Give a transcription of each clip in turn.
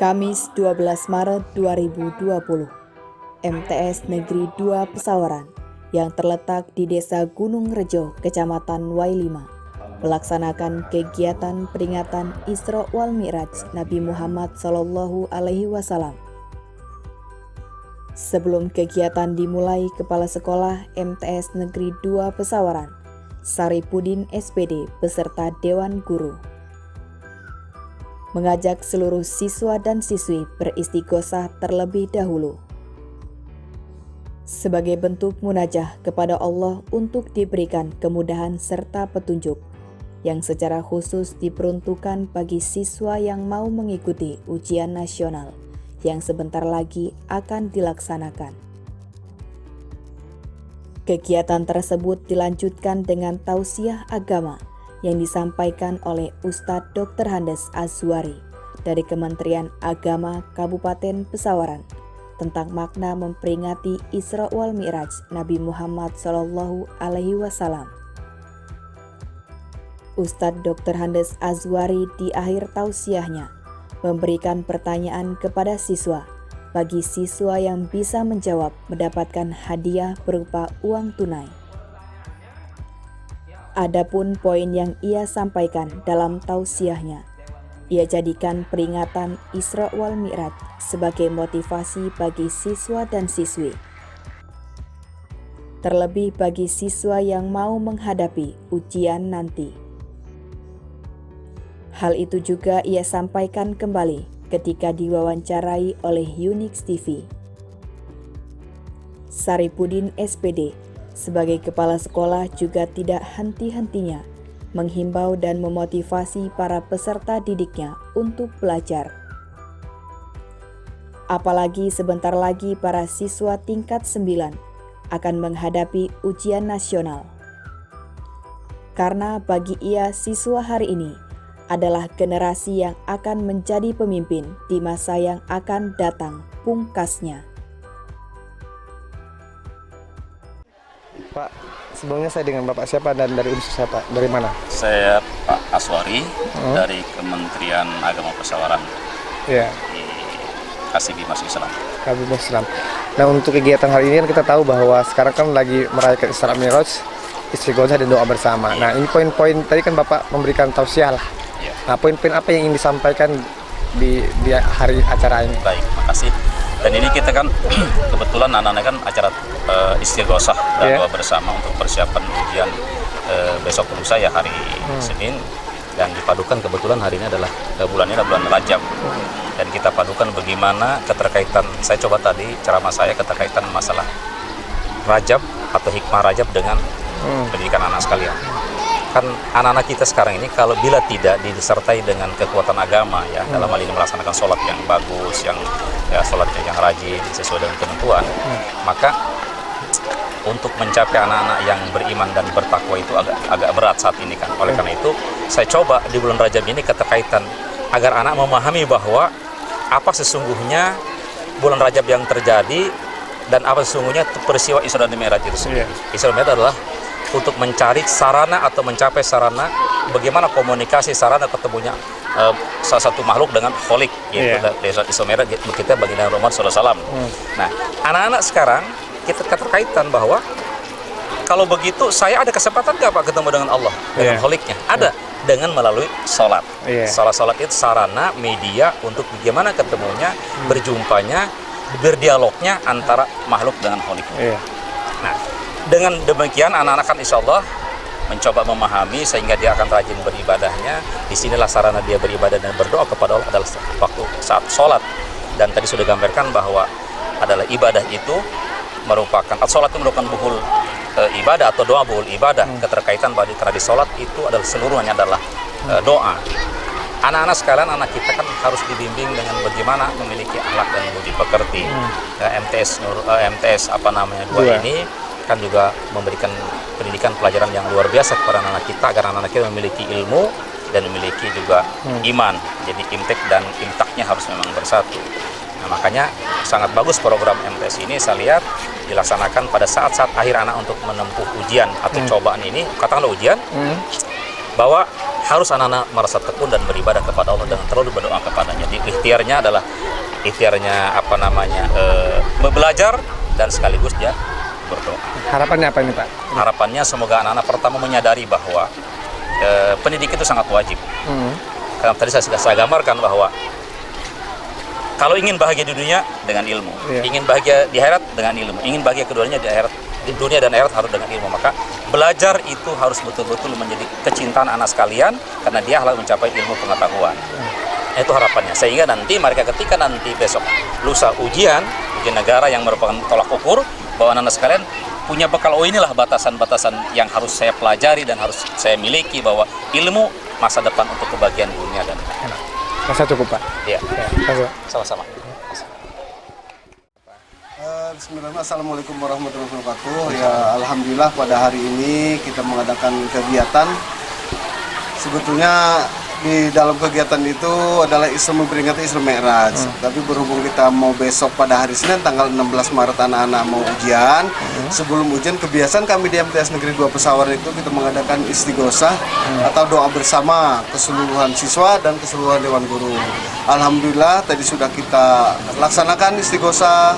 Kamis 12 Maret 2020, MTS Negeri 2 Pesawaran yang terletak di Desa Gunung Rejo, Kecamatan Wailima, melaksanakan kegiatan peringatan Isra wal Mi'raj Nabi Muhammad SAW. Sebelum kegiatan dimulai, Kepala Sekolah MTS Negeri 2 Pesawaran, Saripudin SPD beserta Dewan Guru, mengajak seluruh siswa dan siswi beristighosah terlebih dahulu sebagai bentuk munajah kepada Allah untuk diberikan kemudahan serta petunjuk yang secara khusus diperuntukkan bagi siswa yang mau mengikuti ujian nasional yang sebentar lagi akan dilaksanakan. Kegiatan tersebut dilanjutkan dengan tausiah agama yang disampaikan oleh Ustadz Dr. Handes Azwari dari Kementerian Agama Kabupaten Pesawaran tentang makna memperingati Isra wal Mi'raj Nabi Muhammad SAW. Ustadz Dr. Handes Azwari di akhir tausiahnya memberikan pertanyaan kepada siswa. Bagi siswa yang bisa menjawab mendapatkan hadiah berupa uang tunai. Adapun poin yang ia sampaikan dalam tausiahnya, ia jadikan peringatan Isra wal Mi'raj sebagai motivasi bagi siswa dan siswi. Terlebih bagi siswa yang mau menghadapi ujian nanti. Hal itu juga ia sampaikan kembali ketika diwawancarai oleh Unix TV. Saripudin SPD sebagai kepala sekolah juga tidak henti-hentinya menghimbau dan memotivasi para peserta didiknya untuk belajar. Apalagi sebentar lagi para siswa tingkat 9 akan menghadapi ujian nasional. Karena bagi ia siswa hari ini adalah generasi yang akan menjadi pemimpin di masa yang akan datang pungkasnya. Pak, sebelumnya saya dengan Bapak siapa dan dari unsur siapa? Dari mana? Saya Pak Aswari dari Kementerian Agama Pesawaran Ya. di Kasibi Masjid Islam. Kabin Islam. Nah, untuk kegiatan hari ini kan kita tahu bahwa sekarang kan lagi merayakan Isra Mi'raj, istighosah dan doa bersama. Nah, ini poin-poin tadi kan Bapak memberikan tausiah lah. Ya. Nah, poin-poin apa yang ingin disampaikan di hari acara ini? Baik, makasih. Dan ini kita kan kebetulan anak-anak kan acara istighosah dan doa bersama untuk persiapan ujian besok lusa ya hari Senin, dan dipadukan kebetulan hari ini adalah bulannya adalah bulan Rajab, dan kita padukan bagaimana keterkaitan. Saya coba tadi ceramah saya keterkaitan masalah Rajab atau hikmah Rajab dengan pendidikan anak sekalian. Kan anak-anak kita sekarang ini kalau bila tidak disertai dengan kekuatan agama ya, dalam hal ini melaksanakan sholat yang bagus, yang ya sholatnya yang rajin sesuai dengan ketentuan, maka untuk mencapai anak-anak yang beriman dan bertakwa itu agak berat saat ini kan. Oleh karena itu saya coba di bulan Rajab ini keterkaitan agar anak memahami bahwa apa sesungguhnya bulan Rajab yang terjadi dan apa sesungguhnya peristiwa Isra dan Mi'raj itu sendiri. Isra dan Mi'raj adalah untuk mencari sarana atau mencapai sarana bagaimana komunikasi sarana ketemunya salah satu makhluk dengan kholik, yaitu Isra Mi'raj kita baginda Muhammad SAW. Nah, anak-anak sekarang kita keterkaitan bahwa kalau begitu saya ada kesempatan nggak Pak ketemu dengan Allah, dengan kholiknya? Ada, dengan melalui sholat. Sholat itu sarana media untuk bagaimana ketemunya, berjumpanya, berdialognya antara makhluk dengan kholiknya. Nah, dengan demikian anak-anak kan insya Allah mencoba memahami sehingga dia akan rajin beribadahnya. Disinilah sarana dia beribadah dan berdoa kepada Allah adalah waktu saat sholat. Dan tadi sudah gambarkan bahwa adalah ibadah itu merupakan, sholat itu merupakan buhul ibadah atau doa buhul ibadah. Keterkaitan karena di sholat itu adalah seluruhnya adalah doa. Anak-anak sekalian, anak kita kan harus dibimbing dengan bagaimana memiliki akhlak dan budi pekerti. MTS apa namanya 2 ini kan juga memberikan pendidikan pelajaran yang luar biasa kepada anak-anak kita agar anak-anak kita memiliki ilmu dan memiliki juga iman. Jadi imtek dan imtaknya harus memang bersatu. Nah, makanya sangat bagus program MTS ini saya lihat dilaksanakan pada saat-saat akhir anak untuk menempuh ujian atau cobaan ini, katakanlah ujian, bahwa harus anak-anak merasa tekun dan beribadah kepada Allah dengan terlalu berdoa kepadanya. Jadi ikhtiarnya adalah belajar dan sekaligus dia berdoa. Harapannya apa ini Pak? Harapannya semoga anak-anak pertama menyadari bahwa pendidik itu sangat wajib. Karena tadi saya gambarkan bahwa kalau ingin bahagia di dunia dengan ilmu, ingin bahagia di akhirat dengan ilmu, ingin bahagia keduanya di dunia dan akhirat harus dengan ilmu. Maka belajar itu harus betul-betul menjadi kecintaan anak sekalian karena dia harus mencapai ilmu pengetahuan. Itu harapannya. Sehingga nanti mereka ketika nanti besok lusa ujian negara yang merupakan tolak ukur bahwa anak-anak sekalian punya bekal, oh inilah batasan-batasan yang harus saya pelajari dan harus saya miliki, bahwa ilmu masa depan untuk kebahagiaan dunia dan akhirat. Masa cukup Pak? Iya. Ya. Sama-sama. Bismillahirrahmanirrahim. Assalamualaikum warahmatullahi wabarakatuh. Ya, alhamdulillah pada hari ini kita mengadakan kegiatan. Sebetulnya di dalam kegiatan itu adalah memperingati Isra Mi'raj. Tapi berhubung kita mau besok pada hari Senin tanggal 16 Maret anak-anak mau ujian. Sebelum ujian kebiasaan kami di MTS Negeri 2 Pesawaran itu kita mengadakan istighosah atau doa bersama keseluruhan siswa dan keseluruhan dewan guru. Alhamdulillah tadi sudah kita laksanakan istighosah.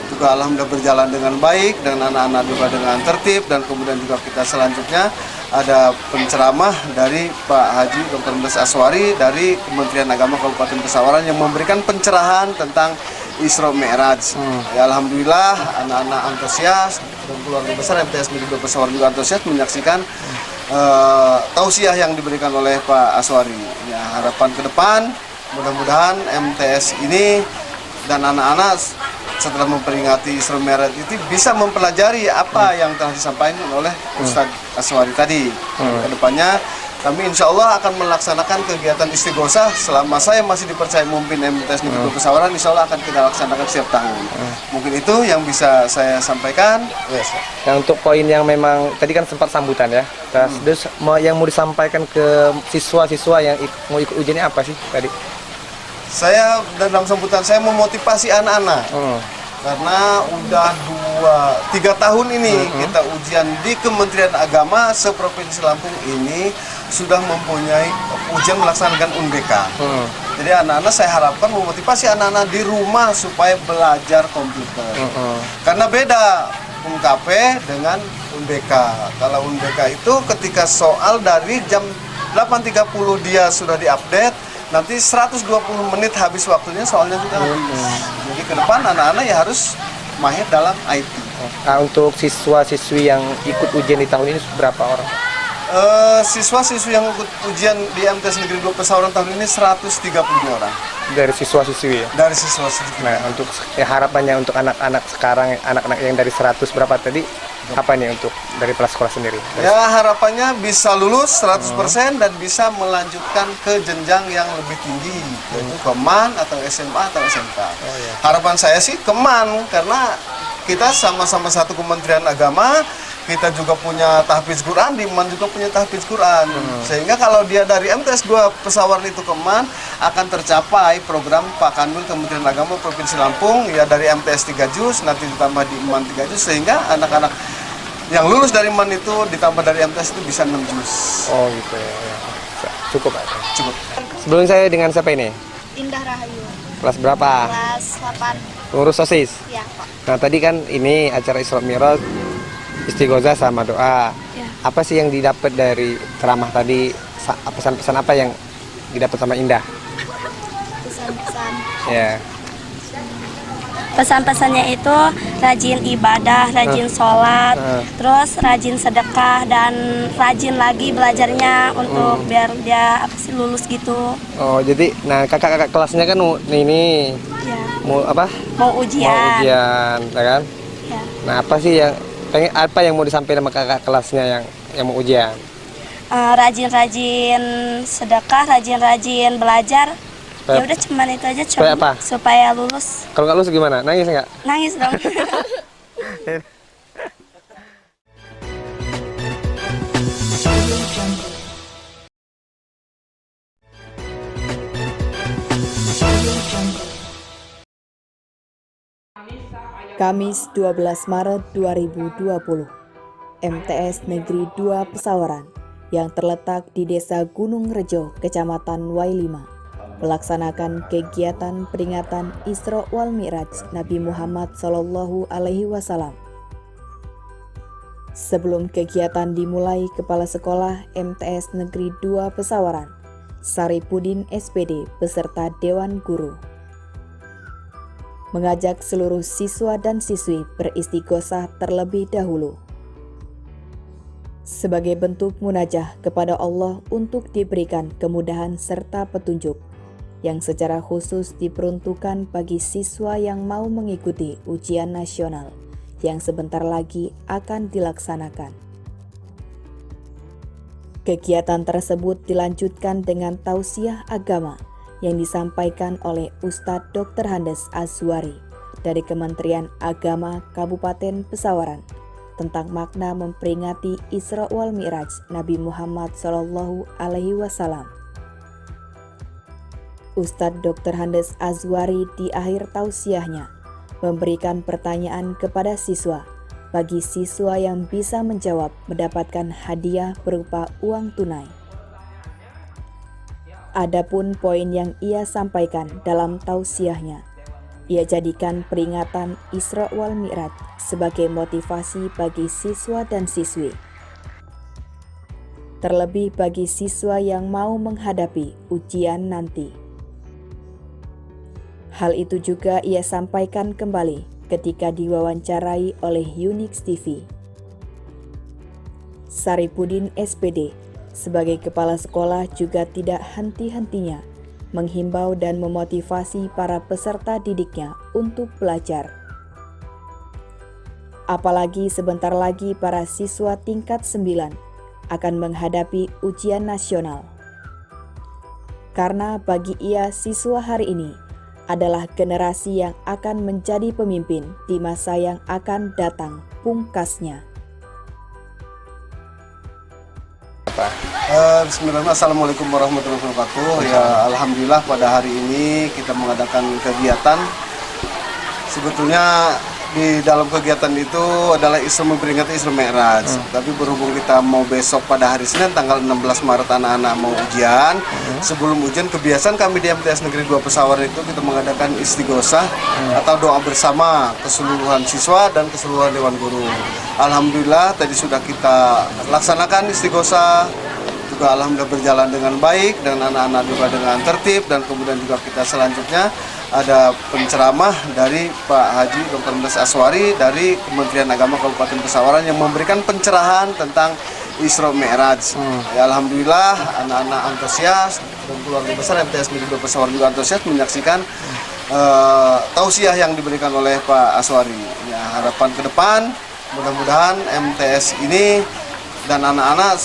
Juga alhamdulillah berjalan dengan baik dan anak-anak juga dengan tertib, dan kemudian juga kita selanjutnya ada penceramah dari Pak Haji Dr. Handes Aswari dari Kementerian Agama Kabupaten Pesawaran yang memberikan pencerahan tentang Isra Mi'raj. Ya, alhamdulillah anak-anak antusias dan keluarga besar MTS Negeri 2 Pesawaran juga antusias menyaksikan tausiah yang diberikan oleh Pak Aswari. Ya, harapan ke depan mudah-mudahan MTS ini dan anak-anak setelah memperingati Isra Mi'raj itu bisa mempelajari apa yang telah disampaikan oleh Ustadz Aswari tadi. Kedepannya kami insya Allah akan melaksanakan kegiatan istighosah selama saya masih dipercaya memimpin MTS Negeri 2 Pesawaran. Insya Allah akan kita laksanakan setiap tahun. Mungkin itu yang bisa saya sampaikan. Nah, untuk poin yang memang tadi kan sempat sambutan ya. Terus yang mau disampaikan ke siswa-siswa yang mau ikut ujiannya apa sih tadi? Saya dalam sambutan saya memotivasi anak-anak karena udah 3 tahun ini kita ujian di Kementerian Agama seprovinsi Lampung ini sudah mempunyai ujian melaksanakan UNBK. Jadi anak-anak saya harapkan memotivasi anak-anak di rumah supaya belajar komputer. Karena beda UNKP dengan UNBK. Kalau UNBK itu ketika soal dari jam 8.30 dia sudah diupdate, nanti 120 menit habis waktunya soalnya sudah habis. Jadi ke depan anak-anak ya harus mahir dalam IT. Nah, untuk siswa-siswi yang ikut ujian di tahun ini berapa orang? Siswa-siswi yang ikut ujian di MTS Negeri 2 Pesawaran tahun ini 132 orang. Dari siswa-siswi ya? Dari siswa-siswi. Nah, untuk harapannya untuk anak-anak sekarang, anak-anak yang dari 100 berapa tadi, apa nih untuk dari kepala sekolah sendiri? Ya, harapannya bisa lulus 100% dan bisa melanjutkan ke jenjang yang lebih tinggi, yaitu ke MAN atau SMA atau SMK. Harapan saya sih ke MAN, karena kita sama-sama satu Kementerian Agama. Kita juga punya tahfiz Quran, di MAN juga punya tahfiz Quran. Sehingga kalau dia dari MTS 2 Pesawaran itu ke MAN, akan tercapai program Pak Kanwil Kementerian Agama Provinsi Lampung, ya dari MTS 3 juz, nanti ditambah di MAN 3 juz, sehingga anak-anak yang lulus dari MAN itu ditambah dari MTS itu bisa 6 juz. Oh gitu ya. Cukup Pak? Cukup. Sebelum saya dengan siapa ini? Indah Rahayu. Kelas berapa? Kelas 8. Pengurus OSIS? Ya, Pak. Nah tadi kan ini acara Isra Mi'raj, istighosah sama doa. Ya. Apa sih yang didapat dari ceramah tadi? Pesan-pesan apa yang didapat sama Indah? Pesan-pesan. Ya. Pesan-pesannya itu rajin ibadah, rajin sholat, terus rajin sedekah, dan rajin lagi belajarnya untuk biar dia lulus gitu. Oh jadi, nah kakak-kakak kelasnya kan ini Ya. mau apa? Mau ujian. Mau ujian, ya kan? Ya. Nah apa sih yang apa yang mau disampaikan sama kakak kelasnya yang mau ujian? Rajin-rajin sedekah, rajin-rajin belajar. Ya udah cuman itu aja, supaya apa? Supaya lulus. Kalau nggak lulus gimana? Nangis nggak? Nangis dong. Kamis 12 Maret 2020, MTS Negeri 2 Pesawaran yang terletak di Desa Gunung Rejo, Kecamatan Wailima, melaksanakan kegiatan peringatan Isra wal Mi'raj Nabi Muhammad SAW. Sebelum kegiatan dimulai, Kepala Sekolah MTS Negeri 2 Pesawaran, Saripudin SPD beserta Dewan Guru, mengajak seluruh siswa dan siswi beristighosah terlebih dahulu sebagai bentuk munajah kepada Allah untuk diberikan kemudahan serta petunjuk yang secara khusus diperuntukkan bagi siswa yang mau mengikuti ujian nasional yang sebentar lagi akan dilaksanakan. Kegiatan tersebut dilanjutkan dengan tausiah agama yang disampaikan oleh Ustadz Dr. Handes Azwari dari Kementerian Agama Kabupaten Pesawaran tentang makna memperingati Isra wal Mi'raj Nabi Muhammad SAW. Ustadz Dr. Handes Azwari di akhir tausiahnya memberikan pertanyaan kepada siswa. Bagi siswa yang bisa menjawab mendapatkan hadiah berupa uang tunai. Adapun poin yang ia sampaikan dalam tausiahnya, ia jadikan peringatan Isra wal Mi'raj sebagai motivasi bagi siswa dan siswi. Terlebih bagi siswa yang mau menghadapi ujian nanti. Hal itu juga ia sampaikan kembali ketika diwawancarai oleh Unix TV. Saripudin SPD sebagai kepala sekolah juga tidak henti-hentinya menghimbau dan memotivasi para peserta didiknya untuk belajar. Apalagi sebentar lagi para siswa tingkat 9 akan menghadapi ujian nasional. Karena bagi ia siswa hari ini adalah generasi yang akan menjadi pemimpin di masa yang akan datang pungkasnya. Bismillahirrahmanirrahim. Assalamualaikum warahmatullahi wabarakatuh. Ya, alhamdulillah pada hari ini kita mengadakan kegiatan. Sebetulnya di dalam kegiatan itu adalah memperingati Isra Mi'raj. Tapi berhubung kita mau besok pada hari Senin tanggal 16 Maret anak-anak mau ujian. Sebelum ujian kebiasaan kami di MTS Negeri 2 Pesawaran itu kita mengadakan istighosah atau doa bersama keseluruhan siswa dan keseluruhan Dewan Guru. Alhamdulillah tadi sudah kita laksanakan istighosah. Juga alhamdulillah berjalan dengan baik dan anak-anak juga dengan tertib, dan kemudian juga kita selanjutnya ada penceramah dari Pak Haji Dr. Handes Azwari dari Kementerian Agama Kabupaten Pesawaran yang memberikan pencerahan tentang Isra Mi'raj. Ya, alhamdulillah anak-anak antusias dan keluarga besar MTS Negeri 2 Pesawaran juga antusias menyaksikan tausiah yang diberikan oleh Pak Azwari. Ya, harapan ke depan mudah-mudahan MTS ini dan anak-anak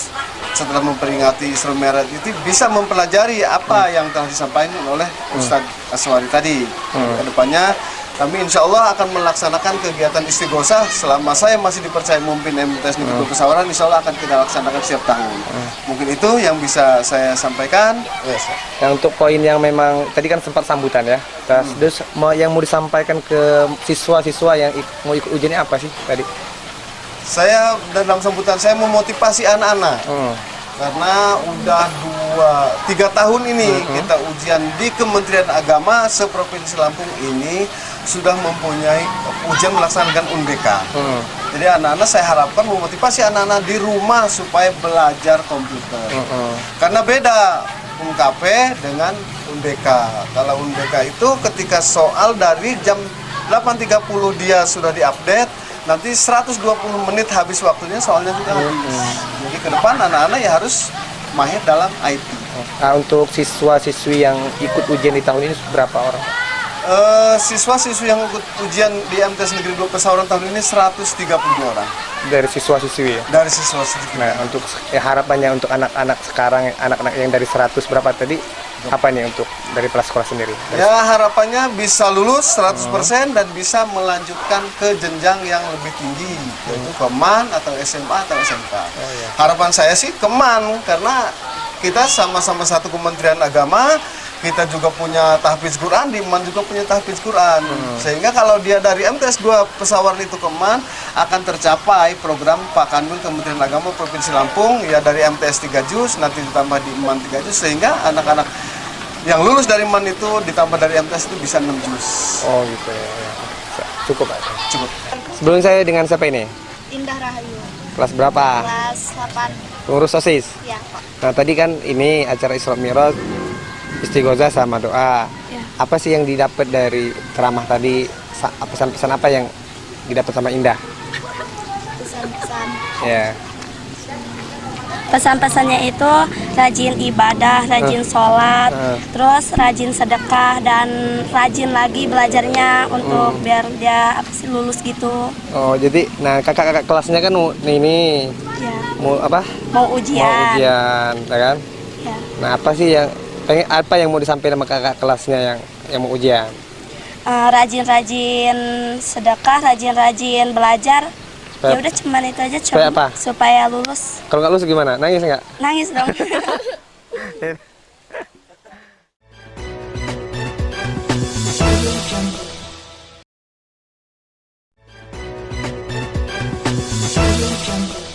setelah memperingati Isra Mi'raj itu bisa mempelajari apa yang telah disampaikan oleh Ustadz Azwari tadi. Kedepannya kami insya Allah akan melaksanakan kegiatan istighosah selama saya masih dipercaya memimpin MTS Negeri 2 Pesawaran. Insya Allah akan kita laksanakan setiap tahun. Mungkin itu yang bisa saya sampaikan. Yang untuk poin yang memang tadi kan sempat sambutan ya. Terus yang mau disampaikan ke siswa-siswa yang mau ikut ujiannya apa sih tadi? Saya dalam sambutan saya memotivasi anak-anak karena udah 3 tahun ini kita ujian di Kementerian Agama seprovinsi Lampung ini sudah mempunyai ujian melaksanakan UNBK. Jadi anak-anak saya harapkan memotivasi anak-anak di rumah supaya belajar komputer. Karena beda UNKP dengan UNBK. Kalau UNBK itu ketika soal dari jam 8.30 dia sudah diupdate, nanti 120 menit habis waktunya soalnya sudah habis. Jadi ke depan anak-anak ya harus mahir dalam IT. Nah, untuk siswa-siswi yang ikut ujian di tahun ini berapa orang? Siswa-siswi yang ikut ujian di MTS Negeri 2 Pesawaran tahun ini 132 orang. Dari siswa-siswi ya? Dari siswa-siswi. Nah, untuk harapannya untuk anak-anak sekarang, anak-anak yang dari 100 berapa tadi, apa nih untuk dari kepala sekolah sendiri? Ya, harapannya bisa lulus 100% dan bisa melanjutkan ke jenjang yang lebih tinggi, yaitu ke MAN atau SMA atau SMK. Harapan saya sih ke MAN, karena kita sama-sama satu Kementerian Agama kita juga punya tahfidz Quran, di MAN juga punya tahfidz Quran. Sehingga kalau dia dari MTS 2 Pesawaran itu ke MAN akan tercapai program Pak Kanwil Kementerian Agama Provinsi Lampung ya, dari MTS 3 juz nanti ditambah di MAN 3 juz, sehingga anak-anak yang lulus dari MAN itu ditambah dari MTS itu bisa 6 juz. Oh gitu ya. Cukup Pak. Cukup. Sebelum saya dengan siapa ini? Indah Rahayu, Kelas berapa? kelas 8. Pengurus OSIS. Ya, Pak. Nah tadi kan ini acara Isra Mi'raj, istighosah sama doa. Ya. Apa sih yang didapat dari ceramah tadi? Pesan-pesan apa yang didapat sama Indah? Pesan-pesan. Ya. Pesan-pesannya itu rajin ibadah, rajin sholat, terus rajin sedekah, dan rajin lagi belajarnya untuk biar dia lulus gitu. Oh jadi, nah kakak-kakak kelasnya kan ini Ya. mau apa? Mau Mau ujian. ujian, ya kan? Ya. Nah apa sih yang apa yang mau disampaikan sama kakak kelasnya yang mau ujian? Rajin-rajin sedekah, rajin-rajin belajar. Supaya- Ya udah cuman itu aja, Supaya apa? supaya lulus. Kalau nggak lulus gimana? Nangis nggak? Nangis dong. Audio Jungle.